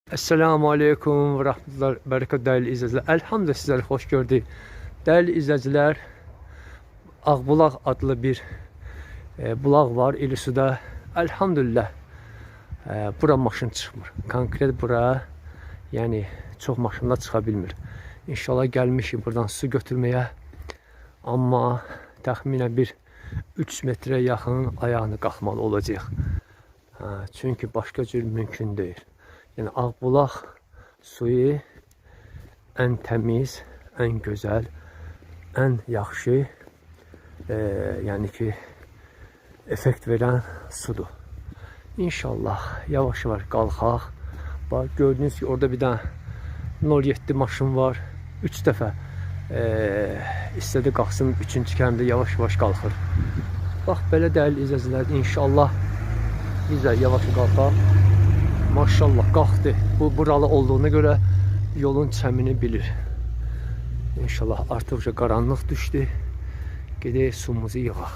Esselamu Aleyküm və Rəhmətullah Bərəkət dəyərli izləyicilər. Elhamdülillah sizləri xoş gördük. Dəyərli izləyicilər, Ağbulaq adlı bir bulaq var İllisuda. Elhamdülillah bura maşın çıxmır. Konkret bura, yəni çox maşınlar çıxa bilmir. İnşallah gəlmişik buradan su götürməyə. Amma təxminən bir 3 metrə yaxın ayağını qalxmalı olacaq. Çünki başqa cür mümkün deyil. Yəni Ağbulaq suyu ən təmiz, ən gözəl, ən yaxşı, yəni ki, effekt verən sudur. İnşallah yavaş-yavaş qalxaq. Bax, gördüyünüz ki, orada bir dənə 07 maşın var. 3 dəfə istədi qalxsın, 3-cü kəmdə yavaş-yavaş qalxır. Bax, belə dəyərli izləyicilər, inşallah biz də yavaş qalxaq. Maşallah qalxdı. Bu buralı olduğuna görə yolun çəmini bilir. İnşallah artıqca qaranlıq düşdü. Gedək sumuzu yığaq.